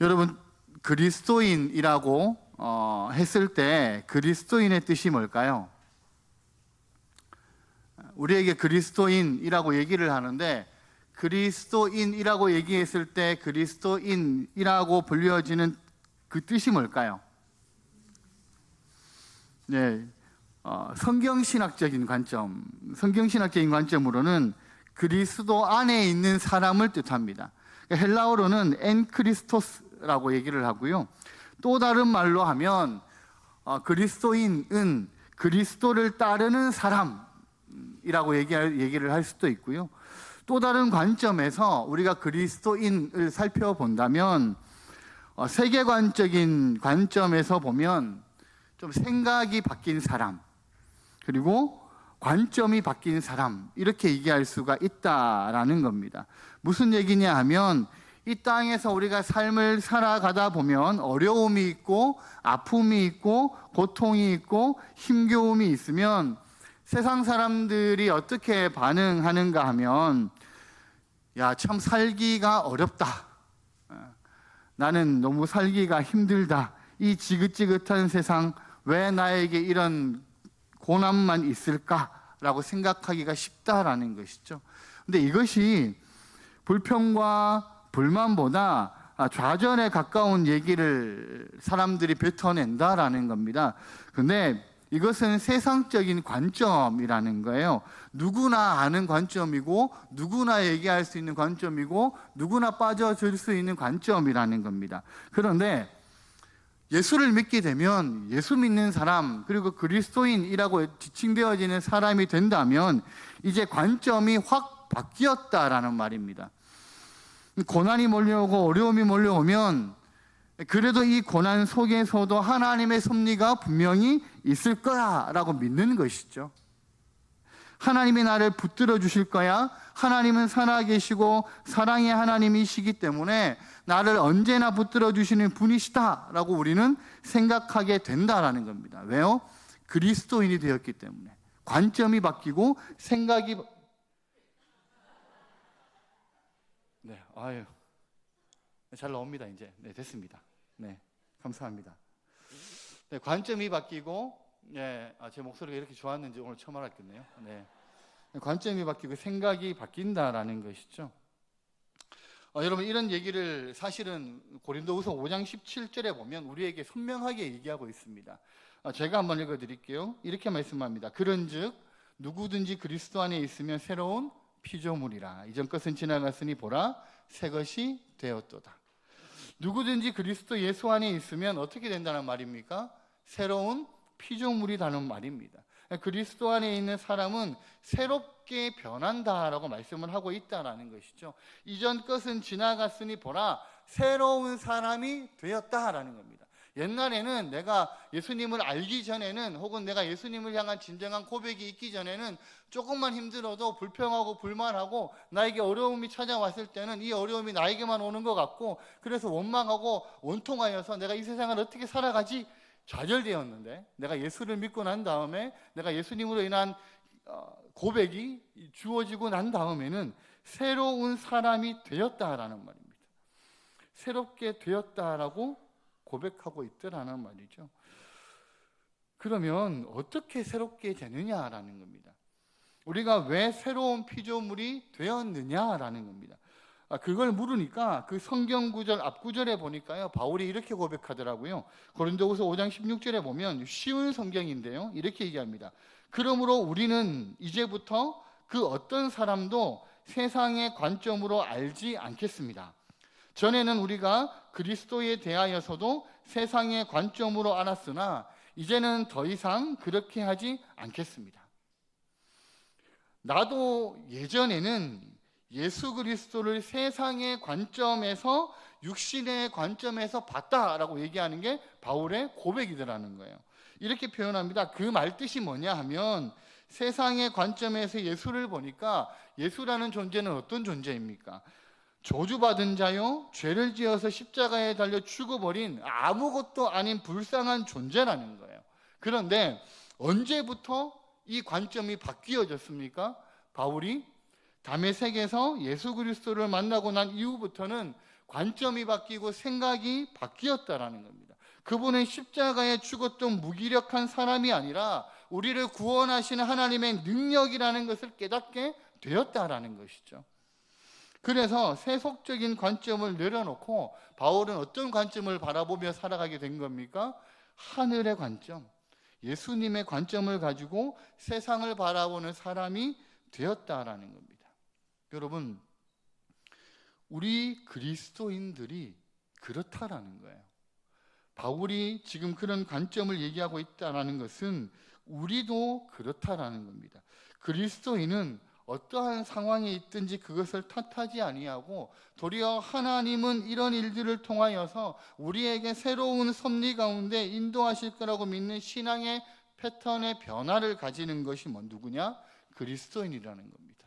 여러분, 그리스도인이라고 했을 때 그리스도인의 뜻이 뭘까요? 우리에게 그리스도인이라고 얘기를 하는데, 그리스도인이라고 얘기했을 때 그리스도인이라고 불려지는 그 뜻이 뭘까요? 네, 성경신학적인 관점으로는 그리스도 안에 있는 사람을 뜻합니다. 헬라어로는 엔크리스토스라고 얘기를 하고요. 또 다른 말로 하면 그리스도인은 그리스도를 따르는 사람이라고 얘기를 할 수도 있고요. 또 다른 관점에서 우리가 그리스도인을 살펴본다면 세계관적인 관점에서 보면 좀 생각이 바뀐 사람, 그리고 관점이 바뀐 사람, 이렇게 얘기할 수가 있다라는 겁니다. 무슨 얘기냐 하면, 이 땅에서 우리가 삶을 살아가다 보면 어려움이 있고 아픔이 있고 고통이 있고 힘겨움이 있으면 세상 사람들이 어떻게 반응하는가 하면, 야, 참 살기가 어렵다, 나는 너무 살기가 힘들다, 이 지긋지긋한 세상 왜 나에게 이런 고난만 있을까라고 생각하기가 쉽다라는 것이죠. 근데 이것이 불평과 불만보다 좌절에 가까운 얘기를 사람들이 뱉어낸다라는 겁니다. 근데 이것은 세상적인 관점이라는 거예요. 누구나 아는 관점이고, 누구나 얘기할 수 있는 관점이고, 누구나 빠져들 수 있는 관점이라는 겁니다. 그런데 예수를 믿게 되면, 예수 믿는 사람, 그리고 그리스도인이라고 지칭되어지는 사람이 된다면 이제 관점이 확 바뀌었다라는 말입니다. 고난이 몰려오고 어려움이 몰려오면 그래도 이 고난 속에서도 하나님의 섭리가 분명히 있을 거야라고 믿는 것이죠. 하나님이 나를 붙들어 주실 거야. 하나님은 살아계시고 사랑의 하나님이시기 때문에 나를 언제나 붙들어 주시는 분이시다라고 우리는 생각하게 된다라는 겁니다. 왜요? 그리스도인이 되었기 때문에. 관점이 바뀌고 생각이 잘 나옵니다. 이제 됐습니다. 감사합니다. 관점이 바뀌고, 제 목소리가 이렇게 좋았는지 오늘 처음 알았겠네요. 관점이 바뀌고 생각이 바뀐다라는 것이죠. 여러분, 이런 얘기를 사실은 고린도후서 5장 17절에 보면 우리에게 선명하게 얘기하고 있습니다. 제가 한번 읽어드릴게요. 이렇게 말씀합니다. 그런즉 누구든지 그리스도 안에 있으면 새로운 피조물이라. 이전 것은 지나갔으니 보라, 새 것이 되었도다. 누구든지 그리스도 예수 안에 있으면 어떻게 된다는 말입니까? 새로운 피조물이라는 말입니다. 그리스도 안에 있는 사람은 새롭게 변한다라고 말씀을 하고 있다라는 것이죠. 이전 것은 지나갔으니 보라, 새로운 사람이 되었다라는 겁니다. 옛날에는 내가 예수님을 알기 전에는, 혹은 내가 예수님을 향한 진정한 고백이 있기 전에는 조금만 힘들어도 불평하고 불만하고 나에게 어려움이 찾아왔을 때는 이 어려움이 나에게만 오는 것 같고, 그래서 원망하고 원통하여서 내가 이 세상을 어떻게 살아가지 좌절되었는데, 내가 예수를 믿고 난 다음에, 내가 예수님으로 인한 고백이 주어지고 난 다음에는 새로운 사람이 되었다라는 말입니다. 새롭게 되었다라고 고백하고 있더라는 말이죠. 그러면 어떻게 새롭게 되느냐라는 겁니다. 우리가 왜 새로운 피조물이 되었느냐라는 겁니다. 그걸 물으니까 그 성경 구절 앞 구절에 보니까요, 바울이 이렇게 고백하더라고요. 고린도후서 5장 16절에 보면 쉬운 성경인데요, 이렇게 얘기합니다. 그러므로 우리는 이제부터 그 어떤 사람도 세상의 관점으로 알지 않겠습니다. 전에는 우리가 그리스도에 대하여서도 세상의 관점으로 알았으나 이제는 더 이상 그렇게 하지 않겠습니다. 나도 예전에는 예수 그리스도를 세상의 관점에서, 육신의 관점에서 봤다라고 얘기하는 게 바울의 고백이더라는 거예요. 이렇게 표현합니다. 그 말 뜻이 뭐냐 하면, 세상의 관점에서 예수를 보니까 예수라는 존재는 어떤 존재입니까? 저주받은 자요, 죄를 지어서 십자가에 달려 죽어버린 아무것도 아닌 불쌍한 존재라는 거예요. 그런데 언제부터 이 관점이 바뀌어졌습니까? 바울이 다메섹에서 예수 그리스도를 만나고 난 이후부터는 관점이 바뀌고 생각이 바뀌었다라는 겁니다. 그분은 십자가에 죽었던 무기력한 사람이 아니라 우리를 구원하시는 하나님의 능력이라는 것을 깨닫게 되었다라는 것이죠. 그래서 세속적인 관점을 내려놓고 바울은 어떤 관점을 바라보며 살아가게 된 겁니까? 하늘의 관점, 예수님의 관점을 가지고 세상을 바라보는 사람이 되었다라는 겁니다. 여러분, 우리 그리스도인들이 그렇다라는 거예요. 바울이 지금 그런 관점을 얘기하고 있다라는 것은 우리도 그렇다라는 겁니다. 그리스도인은 어떠한 상황에 있든지 그것을 탓하지 아니하고 도리어 하나님은 이런 일들을 통하여서 우리에게 새로운 섭리 가운데 인도하실 거라고 믿는 신앙의 패턴의 변화를 가지는 것이 누구냐? 그리스도인이라는 겁니다.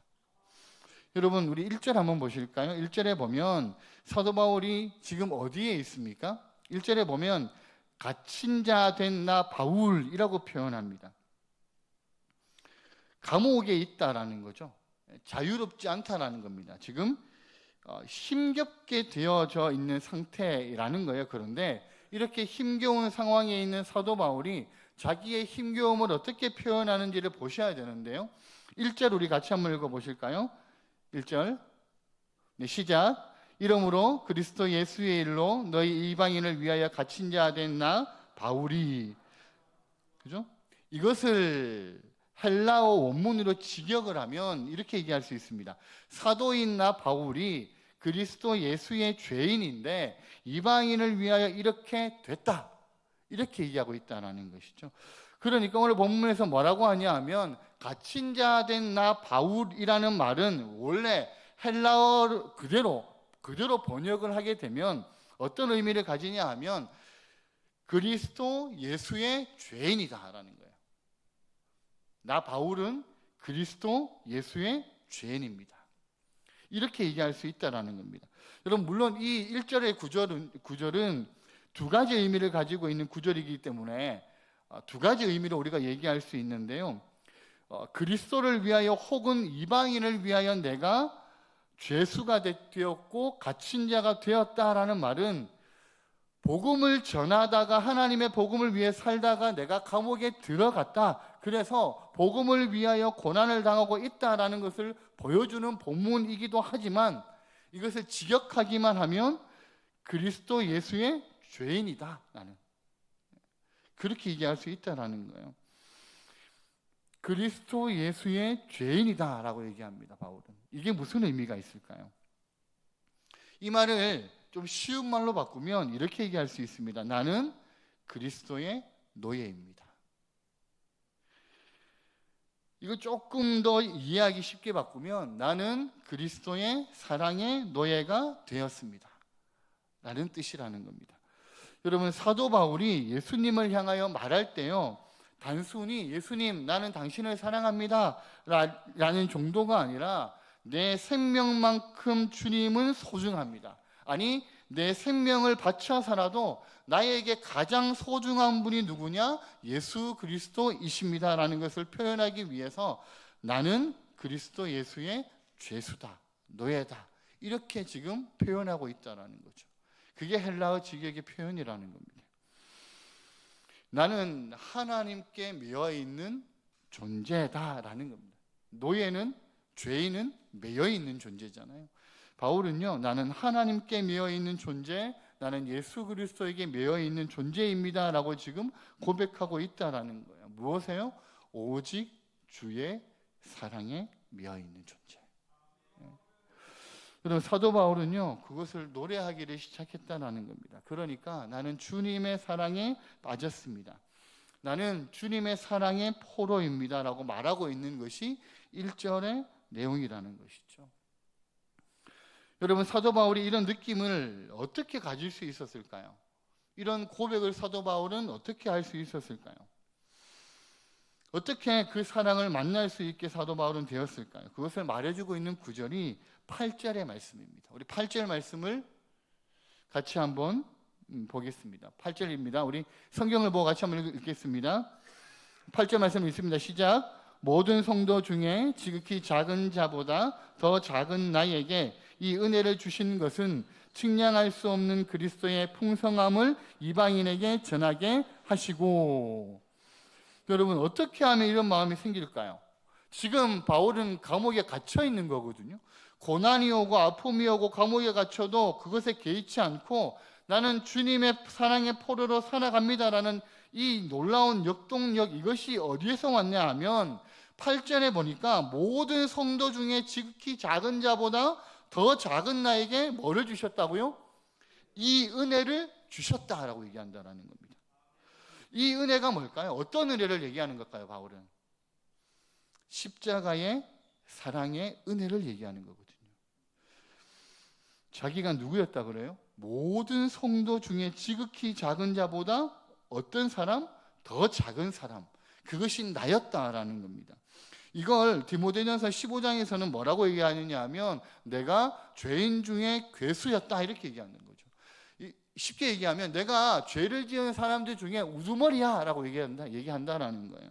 여러분, 우리 1절 한번 보실까요? 1절에 보면 사도 바울이 지금 어디에 있습니까? 1절에 보면 갇힌 자 된 나 바울이라고 표현합니다. 감옥에 있다라는 거죠. 자유롭지 않다라는 겁니다. 지금 힘겹게 되어져 있는 상태라는 거예요. 그런데 이렇게 힘겨운 상황에 있는 사도 바울이 자기의 힘겨움을 어떻게 표현하는지를 보셔야 되는데요. 1절 우리 같이 한번 읽어보실까요? 1절 시작. 이러므로 그리스도 예수의 일로 너희 이방인을 위하여 갇힌 자 된 나 바울이, 그죠? 이것을 헬라어 원문으로 직역을 하면 이렇게 얘기할 수 있습니다. 사도인 나 바울이 그리스도 예수의 죄인인데 이방인을 위하여 이렇게 됐다, 이렇게 얘기하고 있다는 것이죠. 그러니까 오늘 본문에서 뭐라고 하냐 하면 갇힌 자 된 나 바울이라는 말은 원래 헬라어 그대로 번역을 하게 되면 어떤 의미를 가지냐 하면 그리스도 예수의 죄인이다라는 거예요. 나 바울은 그리스도 예수의 죄인입니다. 이렇게 얘기할 수 있다라는 겁니다. 여러분, 물론 이 1절의 구절은 두 가지 의미를 가지고 있는 구절이기 때문에 두 가지 의미로 우리가 얘기할 수 있는데요. 그리스도를 위하여 혹은 이방인을 위하여 내가 죄수가 되었고 갇힌 자가 되었다라는 말은 복음을 전하다가 하나님의 복음을 위해 살다가 내가 감옥에 들어갔다, 그래서 복음을 위하여 고난을 당하고 있다라는 것을 보여주는 본문이기도 하지만 이것을 직역하기만 하면 그리스도 예수의 죄인이다, 나는 그렇게 얘기할 수 있다라는 거예요. 그리스도 예수의 죄인이다 라고 얘기합니다, 바울은. 이게 무슨 의미가 있을까요? 이 말을 좀 쉬운 말로 바꾸면 이렇게 얘기할 수 있습니다. 나는 그리스도의 노예입니다. 이거 조금 더 이해하기 쉽게 바꾸면 나는 그리스도의 사랑의 노예가 되었습니다 라는 뜻이라는 겁니다. 여러분, 사도 바울이 예수님을 향하여 말할 때요, 단순히 예수님 나는 당신을 사랑합니다 라는 정도가 아니라 내 생명만큼 주님은 소중합니다, 아니 내 생명을 바쳐서라도 나에게 가장 소중한 분이 누구냐? 예수 그리스도이십니다 라는 것을 표현하기 위해서 나는 그리스도 예수의 죄수다, 노예다, 이렇게 지금 표현하고 있다는 거죠. 그게 헬라어 직역의 표현이라는 겁니다. 나는 하나님께 매여 있는 존재다라는 겁니다. 노예는, 죄인은 매여 있는 존재잖아요. 바울은요, 나는 하나님께 매여 있는 존재, 나는 예수 그리스도에게 매여 있는 존재입니다 라고 지금 고백하고 있다라는 거예요. 무엇에요? 오직 주의 사랑에 매여 있는 존재. 그럼 사도 바울은요, 그것을 노래하기를 시작했다는 겁니다. 그러니까 나는 주님의 사랑에 빠졌습니다, 나는 주님의 사랑의 포로입니다 라고 말하고 있는 것이 1절의 내용이라는 것이죠. 여러분, 사도 바울이 이런 느낌을 어떻게 가질 수 있었을까요? 이런 고백을 사도 바울은 어떻게 할 수 있었을까요? 어떻게 그 사랑을 만날 수 있게 사도 바울은 되었을까요? 그것을 말해주고 있는 구절이 8절의 말씀입니다. 우리 8절 말씀을 같이 한번 보겠습니다. 8절입니다. 우리 성경을 보고 같이 한번 읽겠습니다. 8절 말씀 읽습니다. 시작. 모든 성도 중에 지극히 작은 자보다 더 작은 나에게 이 은혜를 주신 것은 측량할 수 없는 그리스도의 풍성함을 이방인에게 전하게 하시고. 여러분, 어떻게 하면 이런 마음이 생길까요? 지금 바울은 감옥에 갇혀 있는 거거든요. 고난이 오고 아픔이 오고 감옥에 갇혀도 그것에 개의치 않고 나는 주님의 사랑의 포로로 살아갑니다라는 이 놀라운 역동력, 이것이 어디에서 왔냐 하면 8절에 보니까 모든 성도 중에 지극히 작은 자보다 더 작은 나에게 뭐를 주셨다고요? 이 은혜를 주셨다라고 얘기한다라는 겁니다. 이 은혜가 뭘까요? 어떤 은혜를 얘기하는 걸까요, 바울은? 십자가의 사랑의 은혜를 얘기하는 거거든요. 자기가 누구였다 그래요? 모든 성도 중에 지극히 작은 자보다 어떤 사람? 더 작은 사람. 그것이 나였다라는 겁니다. 이걸 디모데전서 15장에서는 뭐라고 얘기하느냐 하면 내가 죄인 중에 괴수였다 이렇게 얘기하는 거죠. 쉽게 얘기하면 내가 죄를 지은 사람들 중에 우두머리야 라고 얘기한다라는 거예요.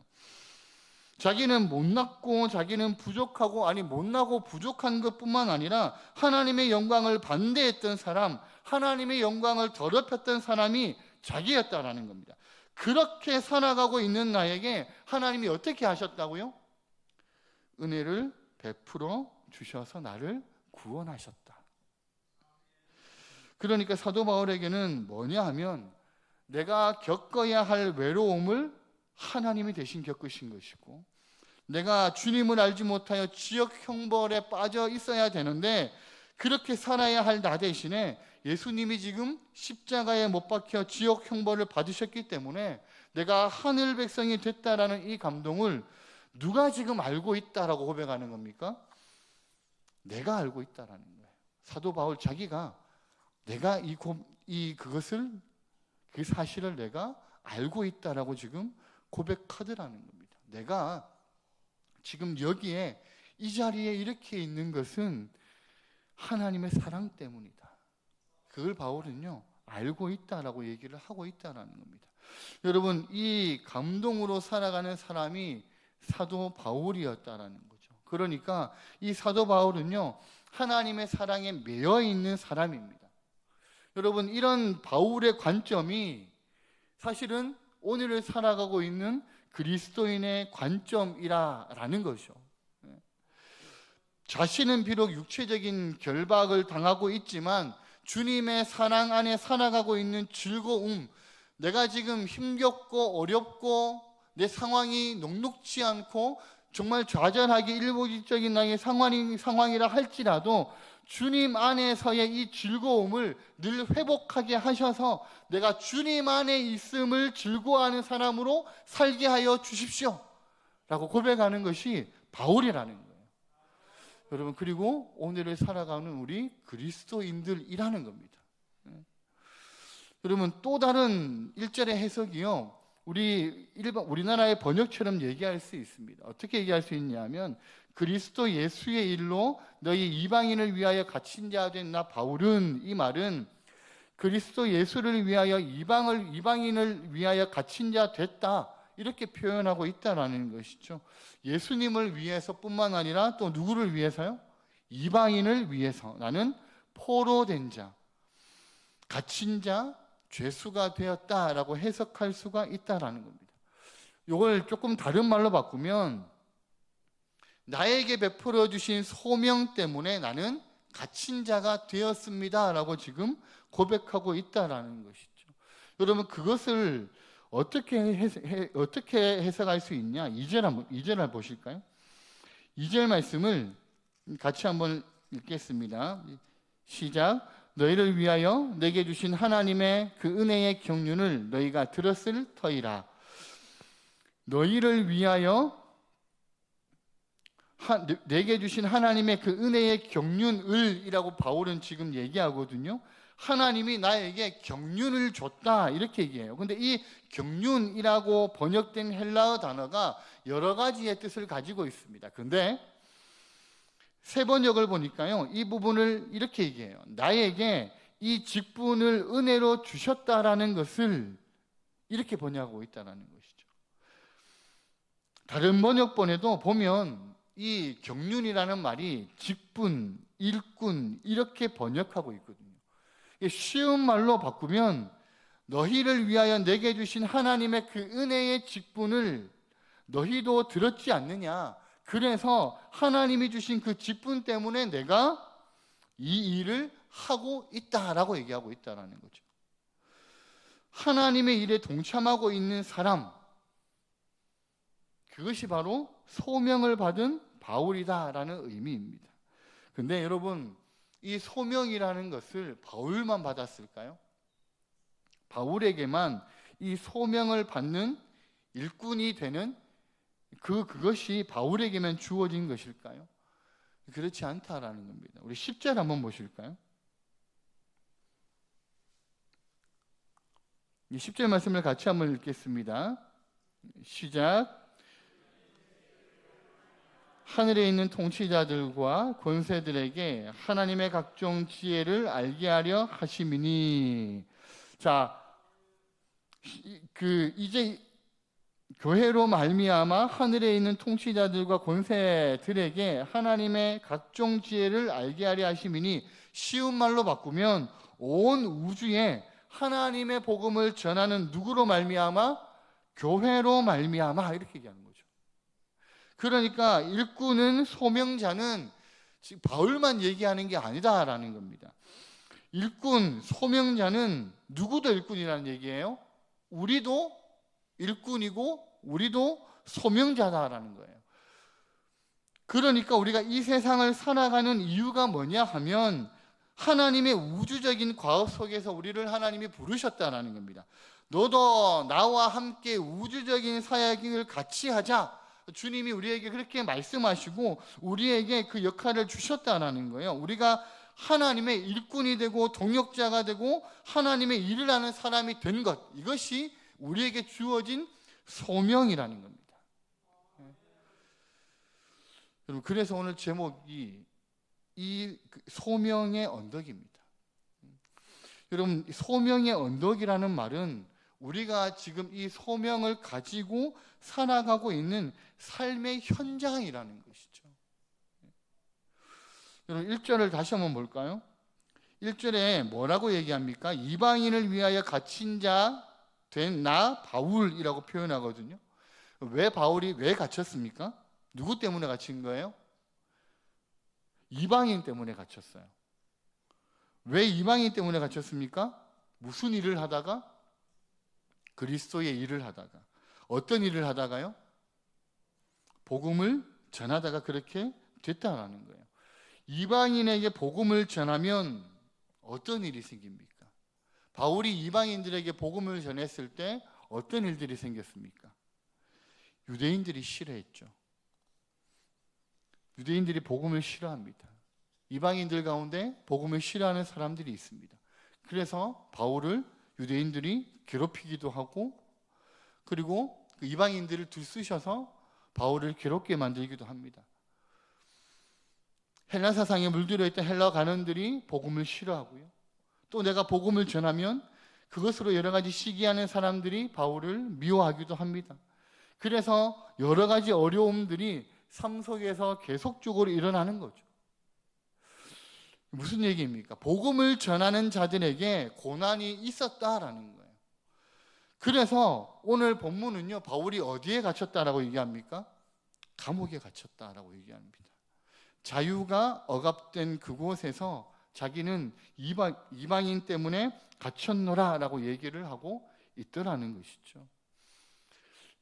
자기는 못났고 자기는 부족하고, 아니 못나고 부족한 것뿐만 아니라 하나님의 영광을 반대했던 사람, 하나님의 영광을 더럽혔던 사람이 자기였다라는 겁니다. 그렇게 살아가고 있는 나에게 하나님이 어떻게 하셨다고요? 은혜를 베풀어 주셔서 나를 구원하셨다. 그러니까 사도 바울에게는 뭐냐 하면 내가 겪어야 할 외로움을 하나님이 대신 겪으신 것이고, 내가 주님을 알지 못하여 지역 형벌에 빠져 있어야 되는데 그렇게 살아야 할 나 대신에 예수님이 지금 십자가에 못 박혀 지옥 형벌을 받으셨기 때문에 내가 하늘 백성이 됐다라는 이 감동을 누가 지금 알고 있다라고 고백하는 겁니까? 내가 알고 있다라는 거예요. 사도 바울 자기가 내가 그것을, 그 사실을 내가 알고 있다라고 지금 고백하더라는 겁니다. 내가 지금 여기에 이 자리에 이렇게 있는 것은 하나님의 사랑 때문이다. 그걸 바울은요 알고 있다라고 얘기를 하고 있다라는 겁니다. 여러분, 이 감동으로 살아가는 사람이 사도 바울이었다라는 거죠. 그러니까 이 사도 바울은요 하나님의 사랑에 매여 있는 사람입니다. 여러분, 이런 바울의 관점이 사실은 오늘을 살아가고 있는 그리스도인의 관점이라는 것이죠. 자신은 비록 육체적인 결박을 당하고 있지만 주님의 사랑 안에 살아가고 있는 즐거움, 내가 지금 힘겹고 어렵고 내 상황이 녹록지 않고 정말 좌절하기 일보직적인 나의 상황이라 할지라도 주님 안에서의 이 즐거움을 늘 회복하게 하셔서 내가 주님 안에 있음을 즐거워하는 사람으로 살게 하여 주십시오 라고 고백하는 것이 바울이라는 거예요. 여러분, 그리고 오늘을 살아가는 우리 그리스도인들이라는 겁니다. 여러분, 또 다른 1절의 해석이요, 우리나라의 번역처럼 얘기할 수 있습니다. 어떻게 얘기할 수 있냐면 그리스도 예수의 일로 너희 이방인을 위하여 갇힌 자 된 나 바울은, 이 말은 그리스도 예수를 위하여 이방인을 위하여 갇힌 자 됐다 이렇게 표현하고 있다라는 것이죠. 예수님을 위해서뿐만 아니라 또 누구를 위해서요? 이방인을 위해서 나는 포로된 자, 갇힌 자, 죄수가 되었다라고 해석할 수가 있다라는 겁니다. 이걸 조금 다른 말로 바꾸면 나에게 베풀어 주신 소명 때문에 나는 갇힌 자가 되었습니다라고 지금 고백하고 있다라는 것이죠. 여러분, 그것을 어떻게 해석할 수 있냐? 2절 보실까요? 2절 말씀을 같이 한번 읽겠습니다. 시작. 너희를 위하여 내게 주신 하나님의 그 은혜의 경륜을 너희가 들었을 터이라. 너희를 위하여 내게 주신 하나님의 그 은혜의 경륜을이라고 바울은 지금 얘기하거든요. 하나님이 나에게 경륜을 줬다 이렇게 얘기해요. 근데 이 경륜이라고 번역된 헬라어 단어가 여러 가지의 뜻을 가지고 있습니다. 근데 새 번역을 보니까요, 이 부분을 이렇게 얘기해요. 나에게 이 직분을 은혜로 주셨다라는 것을 이렇게 번역하고 있다는 것이죠. 다른 번역본에도 보면 이 경륜이라는 말이 직분, 일꾼 이렇게 번역하고 있거든요. 쉬운 말로 바꾸면 너희를 위하여 내게 주신 하나님의 그 은혜의 직분을 너희도 들었지 않느냐. 그래서 하나님이 주신 그 직분 때문에 내가 이 일을 하고 있다라고 얘기하고 있다라는 거죠. 하나님의 일에 동참하고 있는 사람, 그것이 바로 소명을 받은 바울이다라는 의미입니다. 근데 여러분, 이 소명이라는 것을 바울만 받았을까요? 바울에게만 이 소명을 받는 일꾼이 되는 그것이 바울에게만 주어진 것일까요? 그렇지 않다라는 겁니다. 우리 10절 한번 보실까요? 이 10절 말씀을 같이 한번 읽겠습니다. 시작. 하늘에 있는 통치자들과 권세들에게 하나님의 각종 지혜를 알게 하려 하심이니. 자, 이제 교회로 말미암아 하늘에 있는 통치자들과 권세들에게 하나님의 각종 지혜를 알게 하려 하심이니, 쉬운 말로 바꾸면 온 우주에 하나님의 복음을 전하는 누구로 말미암아? 교회로 말미암아, 이렇게 얘기하는 거죠. 그러니까 일꾼은, 소명자는 지금 바울만 얘기하는 게 아니다라는 겁니다. 일꾼, 소명자는 누구도 일꾼이라는 얘기예요. 우리도 일꾼이고 우리도 소명자다라는 거예요. 그러니까 우리가 이 세상을 살아가는 이유가 뭐냐 하면 하나님의 우주적인 과업 속에서 우리를 하나님이 부르셨다라는 겁니다. 너도 나와 함께 우주적인 사역을 같이 하자. 주님이 우리에게 그렇게 말씀하시고 우리에게 그 역할을 주셨다라는 거예요. 우리가 하나님의 일꾼이 되고 동역자가 되고 하나님의 일을 하는 사람이 된 것, 이것이 우리에게 주어진 소명이라는 겁니다. 여러분, 그래서 오늘 제목이 이 소명의 언덕입니다. 여러분, 소명의 언덕이라는 말은 우리가 지금 이 소명을 가지고 살아가고 있는 삶의 현장이라는 것이죠. 여러분, 1절을 다시 한번 볼까요? 1절에 뭐라고 얘기합니까? 이방인을 위하여 갇힌 자 된 나 바울이라고 표현하거든요. 왜 바울이 왜 갇혔습니까? 누구 때문에 갇힌 거예요? 이방인 때문에 갇혔어요. 왜 이방인 때문에 갇혔습니까? 무슨 일을 하다가? 그리스도의 일을 하다가. 어떤 일을 하다가요? 복음을 전하다가 그렇게 됐다라는 거예요. 이방인에게 복음을 전하면 어떤 일이 생깁니까? 바울이 이방인들에게 복음을 전했을 때 어떤 일들이 생겼습니까? 유대인들이 싫어했죠. 유대인들이 복음을 싫어합니다. 이방인들 가운데 복음을 싫어하는 사람들이 있습니다. 그래서 바울을 유대인들이 괴롭히기도 하고, 그리고 그 이방인들을 들쑤셔서 바울을 괴롭게 만들기도 합니다. 헬라 사상에 물들어 있던 헬라 관원들이 복음을 싫어하고요. 또 내가 복음을 전하면 그것으로 여러 가지 시기하는 사람들이 바울을 미워하기도 합니다. 그래서 여러 가지 어려움들이 삶 속에서 계속적으로 일어나는 거죠. 무슨 얘기입니까? 복음을 전하는 자들에게 고난이 있었다라는 거예요. 그래서 오늘 본문은요, 바울이 어디에 갇혔다라고 얘기합니까? 감옥에 갇혔다라고 얘기합니다. 자유가 억압된 그곳에서 자기는 이방인 때문에 갇혔노라라고 얘기를 하고 있더라는 것이죠.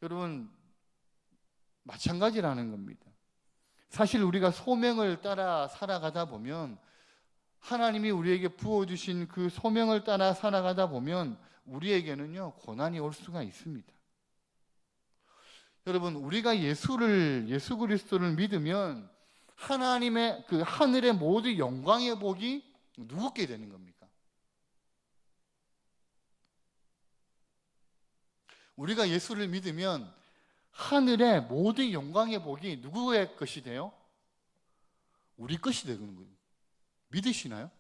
여러분, 마찬가지라는 겁니다. 사실 우리가 소명을 따라 살아가다 보면, 하나님이 우리에게 부어주신 그 소명을 따라 살아가다 보면 우리에게는요, 고난이 올 수가 있습니다. 여러분, 우리가 예수 그리스도를 믿으면 하나님의 그 하늘의 모든 영광의 복이 누구께 되는 겁니까? 우리가 예수를 믿으면 하늘의 모든 영광의 복이 누구의 것이 돼요? 우리 것이 되는 거예요. 믿으시나요?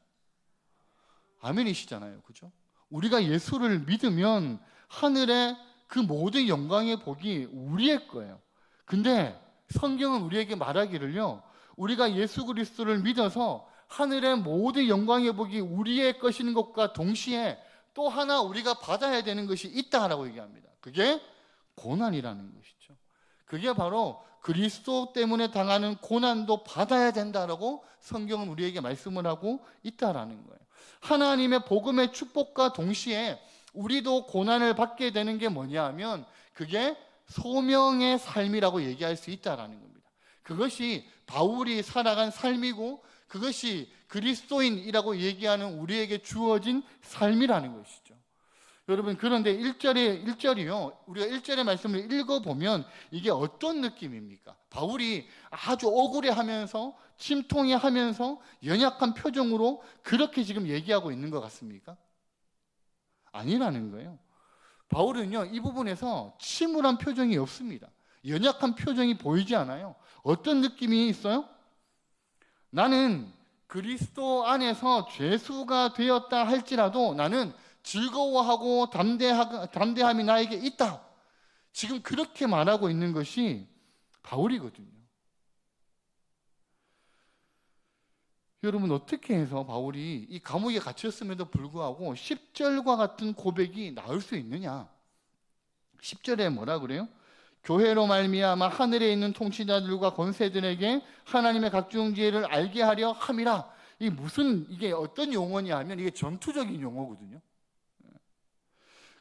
아멘이시잖아요. 그죠? 우리가 예수를 믿으면 하늘의 그 모든 영광의 복이 우리의 거예요. 근데 성경은 우리에게 말하기를요, 우리가 예수 그리스도를 믿어서 하늘의 모든 영광의 복이 우리의 것인 것과 동시에 또 하나 우리가 받아야 되는 것이 있다라고 얘기합니다. 그게 고난이라는 것이죠. 그게 바로 그리스도 때문에 당하는 고난도 받아야 된다라고 성경은 우리에게 말씀을 하고 있다라는 거예요. 하나님의 복음의 축복과 동시에 우리도 고난을 받게 되는 게 뭐냐 하면 그게 소명의 삶이라고 얘기할 수 있다라는 겁니다. 그것이 바울이 살아간 삶이고 그것이 그리스도인이라고 얘기하는 우리에게 주어진 삶이라는 것이죠. 여러분, 그런데 1절이요. 우리가 1절의 말씀을 읽어보면 이게 어떤 느낌입니까? 바울이 아주 억울해하면서 침통해하면서 연약한 표정으로 그렇게 지금 얘기하고 있는 것 같습니까? 아니라는 거예요. 바울은요, 이 부분에서 침울한 표정이 없습니다. 연약한 표정이 보이지 않아요. 어떤 느낌이 있어요? 나는 그리스도 안에서 죄수가 되었다 할지라도 나는 즐거워하고 담대함이 나에게 있다. 지금 그렇게 말하고 있는 것이 바울이거든요. 여러분, 어떻게 해서 바울이 이 감옥에 갇혔음에도 불구하고 10절과 같은 고백이 나올 수 있느냐? 10절에 뭐라 그래요? 교회로 말미암아 하늘에 있는 통치자들과 권세들에게 하나님의 각종 지혜를 알게 하려 함이라. 이게 어떤 용어냐 하면 이게 전투적인 용어거든요.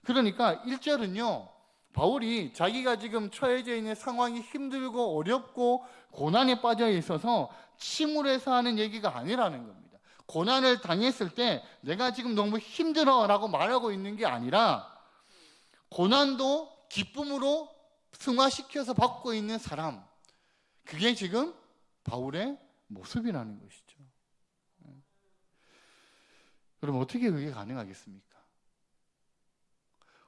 그러니까 1절은요, 바울이 자기가 지금 처해져 있는 상황이 힘들고 어렵고 고난에 빠져 있어서 침울해서 하는 얘기가 아니라는 겁니다. 고난을 당했을 때 내가 지금 너무 힘들어 라고 말하고 있는 게 아니라 고난도 기쁨으로 승화시켜서 받고 있는 사람, 그게 지금 바울의 모습이라는 것이죠. 여러분, 어떻게 그게 가능하겠습니까?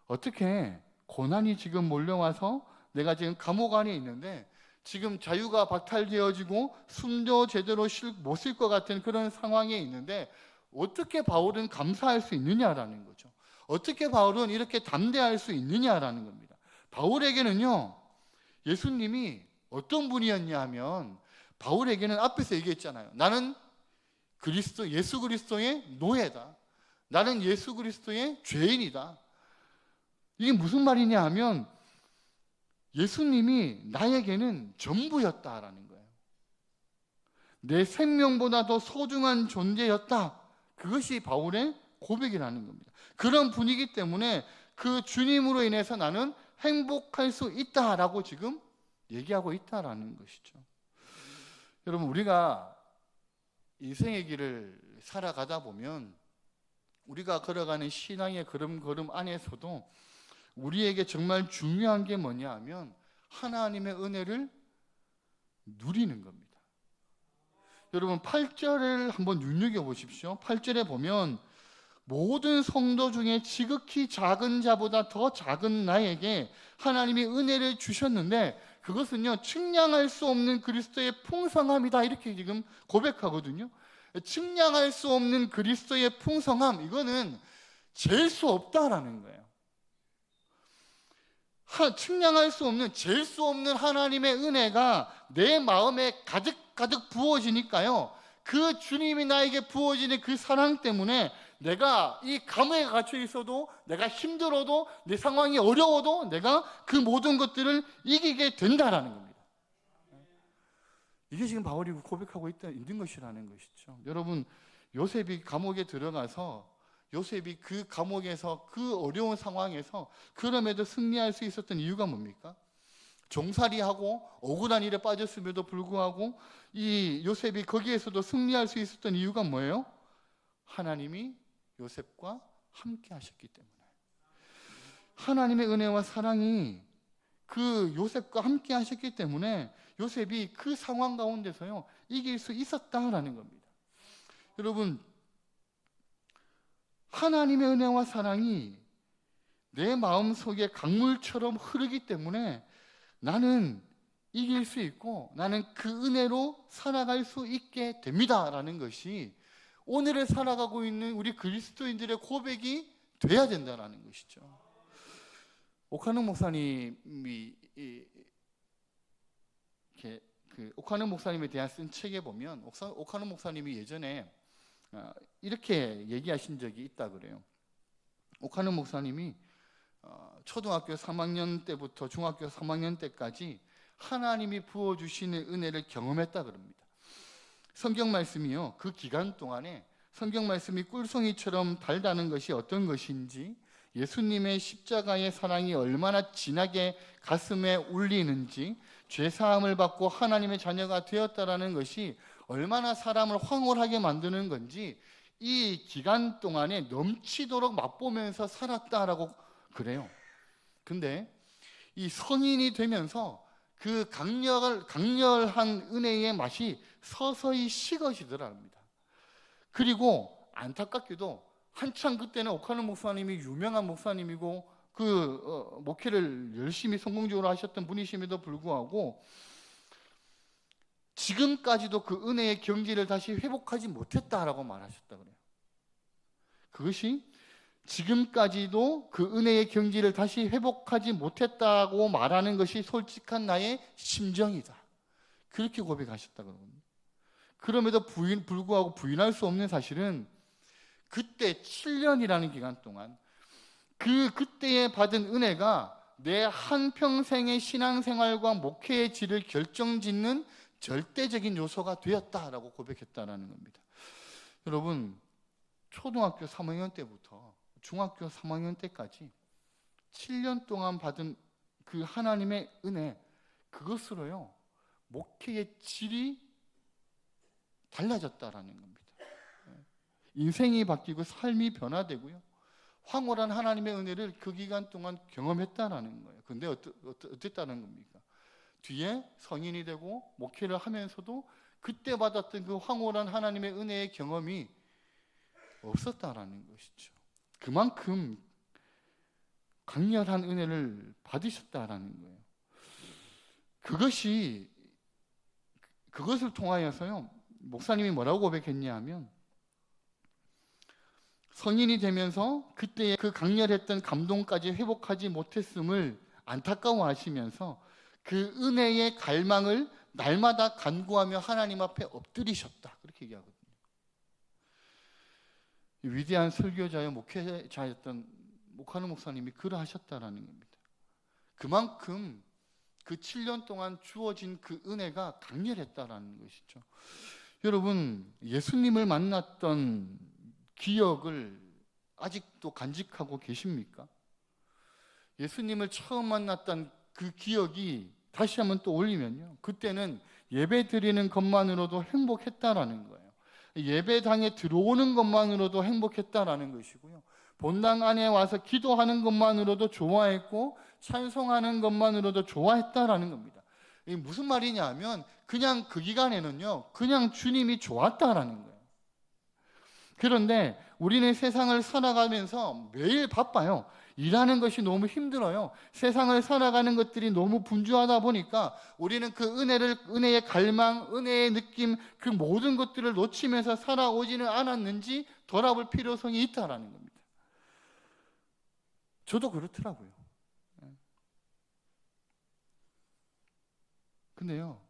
어떻게 고난이 지금 몰려와서 내가 지금 감옥 안에 있는데 지금 자유가 박탈되어지고 숨도 제대로 못 쉴 것 같은 그런 상황에 있는데 어떻게 바울은 감사할 수 있느냐라는 거죠. 어떻게 바울은 이렇게 담대할 수 있느냐라는 겁니다. 바울에게는요, 예수님이 어떤 분이었냐 하면 바울에게는 앞에서 얘기했잖아요. 나는 예수 그리스도의 노예다. 나는 예수 그리스도의 죄인이다. 이게 무슨 말이냐 하면 예수님이 나에게는 전부였다라는 거예요. 내 생명보다 더 소중한 존재였다. 그것이 바울의 고백이라는 겁니다. 그런 분위기 때문에 그 주님으로 인해서 나는 행복할 수 있다라고 지금 얘기하고 있다라는 것이죠. 여러분, 우리가 인생의 길을 살아가다 보면 우리가 걸어가는 신앙의 걸음 안에서도 우리에게 정말 중요한 게 뭐냐 하면 하나님의 은혜를 누리는 겁니다. 여러분, 8절을 한번 눈여겨보십시오. 8절에 보면 모든 성도 중에 지극히 작은 자보다 더 작은 나에게 하나님이 은혜를 주셨는데 그것은요, 측량할 수 없는 그리스도의 풍성함이다, 이렇게 지금 고백하거든요. 측량할 수 없는 그리스도의 풍성함, 이거는 잴 수 없다라는 거예요. 측량할 수 없는, 잴 수 없는 하나님의 은혜가 내 마음에 가득가득 부어지니까요, 그 주님이 나에게 부어지는 그 사랑 때문에 내가 이 감옥에 갇혀 있어도, 내가 힘들어도, 내 상황이 어려워도 내가 그 모든 것들을 이기게 된다라는 겁니다. 이게 지금 바울이 고백하고 있는 것이라는 것이죠. 여러분, 요셉이 감옥에 들어가서 요셉이 그 감옥에서 그 어려운 상황에서 그럼에도 승리할 수 있었던 이유가 뭡니까? 종살이하고 억울한 일에 빠졌음에도 불구하고 이 요셉이 거기에서도 승리할 수 있었던 이유가 뭐예요? 하나님이 요셉과 함께 하셨기 때문에. 하나님의 은혜와 사랑이 그 요셉과 함께 하셨기 때문에 요셉이 그 상황 가운데서요, 이길 수 있었다라는 겁니다. 여러분, 하나님의 은혜와 사랑이 내 마음속에 강물처럼 흐르기 때문에 나는 이길 수 있고 나는 그 은혜로 살아갈 수 있게 됩니다라는 것이 오늘을 살아가고 있는 우리 그리스도인들의 고백이 돼야 된다는 것이죠. 오카노 목사님이 이렇게 그 오카노 목사님에 대한 쓴 책에 보면 오카노 목사님이 예전에 이렇게 얘기하신 적이 있다 그래요. 오카노 목사님이 초등학교 3학년 때부터 중학교 3학년 때까지 하나님이 부어주시는 은혜를 경험했다 그럽니다. 성경 말씀이요, 그 기간 동안에 성경 말씀이 꿀송이처럼 달다는 것이 어떤 것인지, 예수님의 십자가의 사랑이 얼마나 진하게 가슴에 울리는지, 죄사함을 받고 하나님의 자녀가 되었다라는 것이 얼마나 사람을 황홀하게 만드는 건지 이 기간 동안에 넘치도록 맛보면서 살았다라고 그래요. 근데 이 성인이 되면서 그 강렬한 은혜의 맛이 서서히 식어지더랍니다. 그리고 안타깝게도 한참 그때는 오카노 목사님이 유명한 목사님이고 목회를 열심히 성공적으로 하셨던 분이심에도 불구하고 지금까지도 그 은혜의 경지를 다시 회복하지 못했다라고 말하셨다 그래요. 그것이 지금까지도 그 은혜의 경지를 다시 회복하지 못했다고 말하는 것이 솔직한 나의 심정이다. 그렇게 고백하셨다 그러거든요. 그럼에도 불구하고 부인할 수 없는 사실은 그때 7년이라는 기간 동안 그때에 받은 은혜가 내 한평생의 신앙생활과 목회의 질을 결정짓는 절대적인 요소가 되었다라고 고백했다라는 겁니다. 여러분, 초등학교 3학년 때부터 중학교 3학년 때까지 7년 동안 받은 그 하나님의 은혜, 그것으로요 목회의 질이 달라졌다라는 겁니다. 인생이 바뀌고 삶이 변화되고요, 황홀한 하나님의 은혜를 그 기간 동안 경험했다라는 거예요. 근데 어땠다는 겁니까? 뒤에 성인이 되고 목회를 하면서도 그때 받았던 그 황홀한 하나님의 은혜의 경험이 없었다라는 것이죠. 그만큼 강렬한 은혜를 받으셨다라는 거예요. 그것을 통하여서요, 목사님이 뭐라고 고백했냐 하면, 성인이 되면서 그때의 그 강렬했던 감동까지 회복하지 못했음을 안타까워하시면서 그 은혜의 갈망을 날마다 간구하며 하나님 앞에 엎드리셨다, 그렇게 얘기하거든요. 위대한 설교자여 목회자였던 오카노 목사님이 그러하셨다라는 겁니다. 그만큼 그 7년 동안 주어진 그 은혜가 강렬했다라는 것이죠. 여러분, 예수님을 만났던 기억을 아직도 간직하고 계십니까? 예수님을 처음 만났던 그 기억이 다시 한번 또 올리면요, 그때는 예배 드리는 것만으로도 행복했다라는 거예요. 예배당에 들어오는 것만으로도 행복했다라는 것이고요, 본당 안에 와서 기도하는 것만으로도 좋아했고 찬송하는 것만으로도 좋아했다라는 겁니다. 이게 무슨 말이냐 하면 그냥 그 기간에는요 그냥 주님이 좋았다라는 거예요. 그런데 우리는 세상을 살아가면서 매일 바빠요. 일하는 것이 너무 힘들어요. 세상을 살아가는 것들이 너무 분주하다 보니까 우리는 그 은혜의 갈망, 은혜의 느낌, 그 모든 것들을 놓치면서 살아오지는 않았는지 돌아볼 필요성이 있다라는 겁니다. 저도 그렇더라고요. 근데요,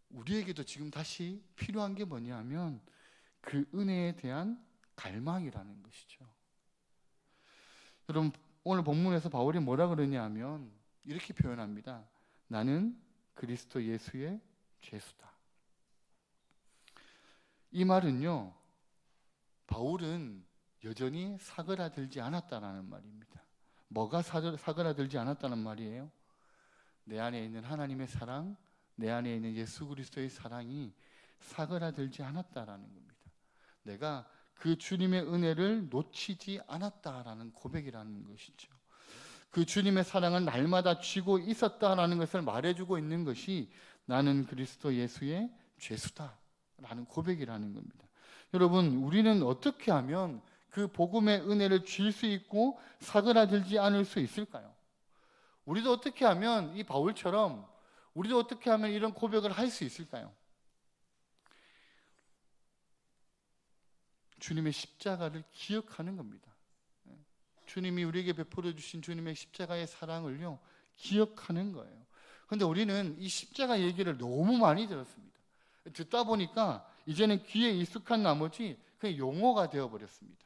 우리에게도 지금 다시 필요한 게 뭐냐 하면 그 은혜에 대한 갈망이라는 것이죠. 여러분, 오늘 본문에서 바울이 뭐라 그러냐 하면 이렇게 표현합니다. 나는 그리스도 예수의 죄수다. 이 말은요, 바울은 여전히 사그라들지 않았다라는 말입니다. 뭐가 사그라들지 않았다는 말이에요? 내 안에 있는 하나님의 사랑, 내 안에 있는 예수 그리스도의 사랑이 사그라들지 않았다라는 겁니다. 내가 그 주님의 은혜를 놓치지 않았다라는 고백이라는 것이죠. 그 주님의 사랑은 날마다 쥐고 있었다라는 것을 말해주고 있는 것이 나는 그리스도 예수의 죄수다라는 고백이라는 겁니다. 여러분, 우리는 어떻게 하면 그 복음의 은혜를 쥘 수 있고 사그라들지 않을 수 있을까요? 우리도 어떻게 하면 이 바울처럼 우리도 어떻게 하면 이런 고백을 할 수 있을까요? 주님의 십자가를 기억하는 겁니다. 주님이 우리에게 베풀어 주신 주님의 십자가의 사랑을요 기억하는 거예요. 근데 우리는 이 십자가 얘기를 너무 많이 들었습니다. 듣다 보니까 이제는 귀에 익숙한 나머지 그냥 용어가 되어버렸습니다.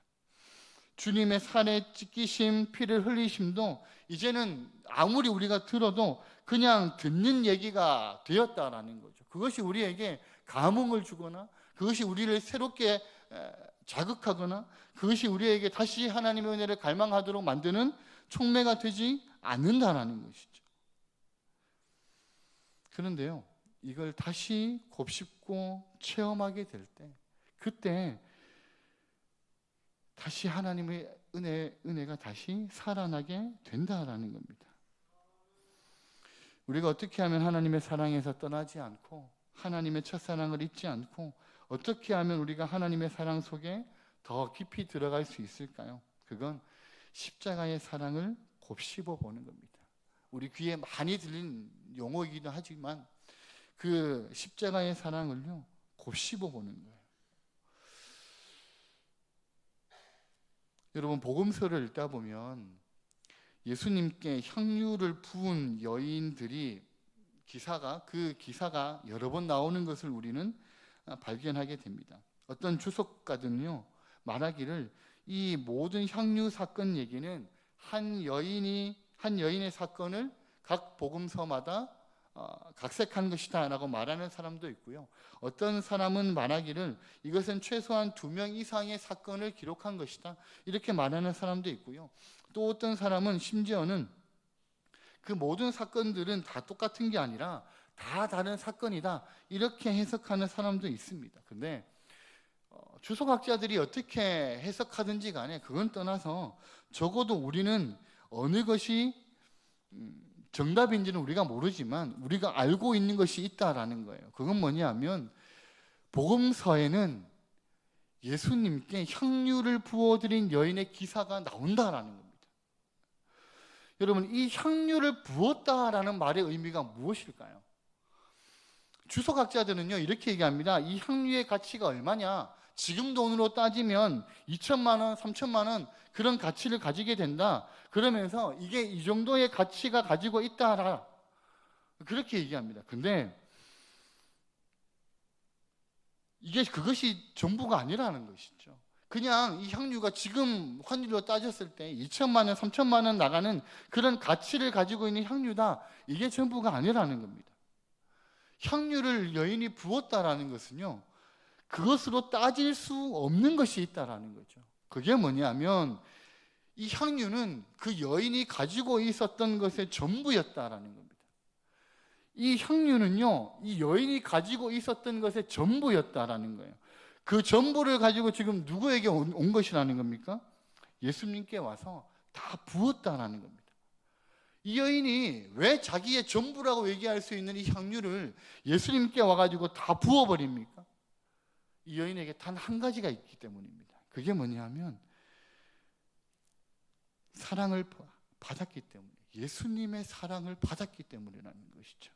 주님의 살에 찢기심, 피를 흘리심도 이제는 아무리 우리가 들어도 그냥 듣는 얘기가 되었다라는 거죠. 그것이 우리에게 감흥을 주거나 그것이 우리를 새롭게 자극하거나 그것이 우리에게 다시 하나님의 은혜를 갈망하도록 만드는 촉매가 되지 않는다라는 것이죠. 그런데요, 이걸 다시 곱씹고 체험하게 될 때, 그때 다시 하나님의 은혜가 다시 살아나게 된다라는 겁니다. 우리가 어떻게 하면 하나님의 사랑에서 떠나지 않고 하나님의 첫사랑을 잊지 않고 어떻게 하면 우리가 하나님의 사랑 속에 더 깊이 들어갈 수 있을까요? 그건 십자가의 사랑을 곱씹어 보는 겁니다. 우리 귀에 많이 들린 용어이기도 하지만 그 십자가의 사랑을요, 곱씹어 보는 거예요. 여러분, 복음서를 읽다 보면 예수님께 향유를 부은 여인들이 그 기사가 여러 번 나오는 것을 우리는 발견하게 됩니다. 어떤 주석가들은요, 말하기를 이 모든 향유 사건 얘기는 한 여인의 사건을 각 복음서마다 각색한 것이다 라고 말하는 사람도 있고요. 어떤 사람은 말하기를 이것은 최소한 2명 이상의 사건을 기록한 것이다 이렇게 말하는 사람도 있고요. 또 어떤 사람은 심지어는 그 모든 사건들은 다 똑같은 게 아니라 다 다른 사건이다 이렇게 해석하는 사람도 있습니다. 근데 주석학자들이 어떻게 해석하든지 간에 그건 떠나서 적어도 우리는 어느 것이 정답인지는 우리가 모르지만 우리가 알고 있는 것이 있다라는 거예요. 그건 뭐냐면 복음서에는 예수님께 향유를 부어드린 여인의 기사가 나온다라는 겁니다. 여러분, 이 향유를 부었다라는 말의 의미가 무엇일까요? 주석학자들은요, 이렇게 얘기합니다. 이 향유의 가치가 얼마냐? 지금 돈으로 따지면 2천만 원, 3천만 원 그런 가치를 가지게 된다. 그러면서 이게 이 정도의 가치가 가지고 있다라 그렇게 얘기합니다. 근데 그것이 전부가 아니라는 것이죠. 그냥 이 향유가 지금 환율로 따졌을 때 2천만 원, 3천만 원 나가는 그런 가치를 가지고 있는 향유다. 이게 전부가 아니라는 겁니다. 향유를 여인이 부었다라는 것은요, 그것으로 따질 수 없는 것이 있다라는 거죠. 그게 뭐냐면 이 향유는 그 여인이 가지고 있었던 것의 전부였다라는 겁니다. 이 향유는요, 이 여인이 가지고 있었던 것의 전부였다라는 거예요. 그 전부를 가지고 지금 누구에게 온 것이라는 겁니까? 예수님께 와서 다 부었다라는 겁니다. 이 여인이 왜 자기의 전부라고 얘기할 수 있는 이 향유를 예수님께 와가지고 다 부어버립니까? 이 여인에게 단 한 가지가 있기 때문입니다. 그게 뭐냐면 사랑을 받았기 때문에, 예수님의 사랑을 받았기 때문이라는 것이죠.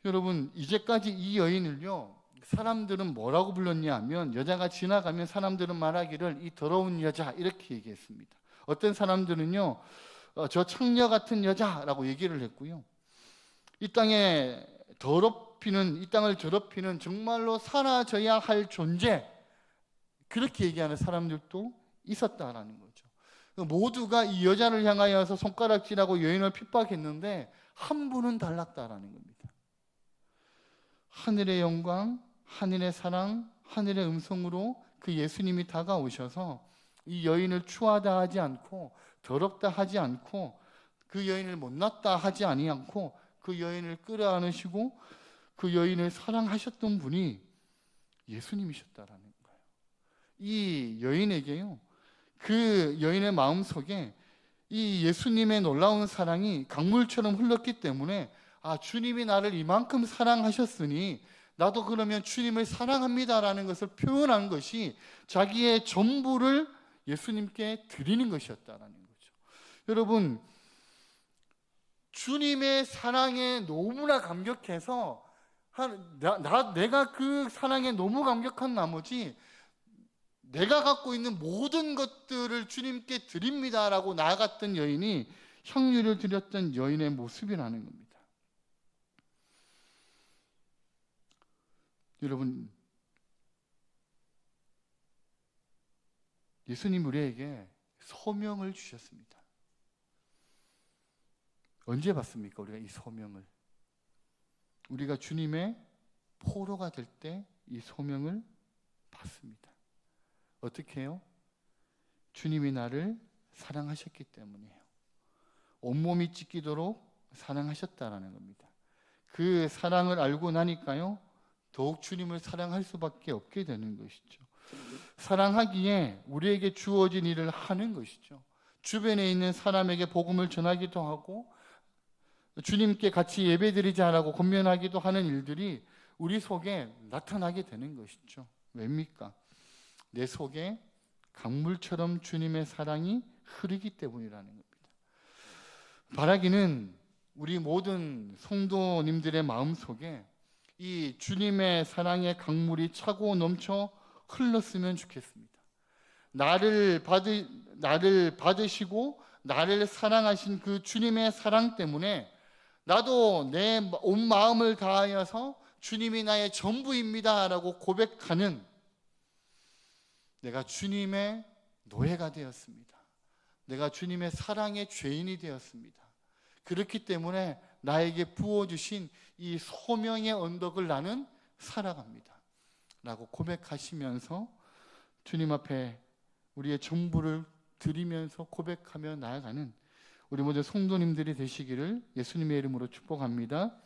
여러분, 이제까지 이 여인을요, 사람들은 뭐라고 불렀냐 하면, 여자가 지나가면 사람들은 말하기를 이 더러운 여자 이렇게 얘기했습니다. 어떤 사람들은요, 저 창녀 같은 여자라고 얘기를 했고요. 이 땅을 더럽히는 정말로 사라져야 할 존재, 그렇게 얘기하는 사람들도 있었다라는 거죠. 모두가 이 여자를 향하여서 손가락질하고 여인을 핍박했는데 한 분은 달랐다라는 겁니다. 하늘의 영광, 하늘의 사랑, 하늘의 음성으로 그 예수님이 다가오셔서 이 여인을 추하다 하지 않고 더럽다 하지 않고 그 여인을 못났다 하지 아니않고 그 여인을 끌어안으시고 그 여인을 사랑하셨던 분이 예수님이셨다라는 거예요. 이 여인에게요, 그 여인의 마음속에 이 예수님의 놀라운 사랑이 강물처럼 흘렀기 때문에 주님이 나를 이만큼 사랑하셨으니 나도 그러면 주님을 사랑합니다라는 것을 표현한 것이 자기의 전부를 예수님께 드리는 것이었다라는 거죠. 여러분, 주님의 사랑에 너무나 감격해서 내가 그 사랑에 너무 감격한 나머지 내가 갖고 있는 모든 것들을 주님께 드립니다라고 나아갔던 여인이 향유를 드렸던 여인의 모습이라는 겁니다. 여러분, 예수님 우리에게 소명을 주셨습니다. 언제 받습니까? 우리가 이 소명을. 우리가 주님의 포로가 될 때 이 소명을 받습니다. 어떻게 해요? 주님이 나를 사랑하셨기 때문이에요. 온몸이 찢기도록 사랑하셨다라는 겁니다. 그 사랑을 알고 나니까요, 더욱 주님을 사랑할 수밖에 없게 되는 것이죠. 사랑하기에 우리에게 주어진 일을 하는 것이죠. 주변에 있는 사람에게 복음을 전하기도 하고 주님께 같이 예배드리자라고 권면하기도 하는 일들이 우리 속에 나타나게 되는 것이죠. 왜입니까? 내 속에 강물처럼 주님의 사랑이 흐르기 때문이라는 겁니다. 바라기는 우리 모든 성도님들의 마음속에 이 주님의 사랑의 강물이 차고 넘쳐 흘렀으면 좋겠습니다. 나를 받으시고 나를 사랑하신 그 주님의 사랑 때문에 나도 내 온 마음을 다하여서 주님이 나의 전부입니다 라고 고백하는, 내가 주님의 노예가 되었습니다. 내가 주님의 사랑의 죄인이 되었습니다. 그렇기 때문에 나에게 부어주신 이 소명의 언덕을 나는 살아갑니다 라고 고백하시면서 주님 앞에 우리의 전부를 드리면서 고백하며 나아가는 우리 모두 성도님들이 되시기를 예수님의 이름으로 축복합니다.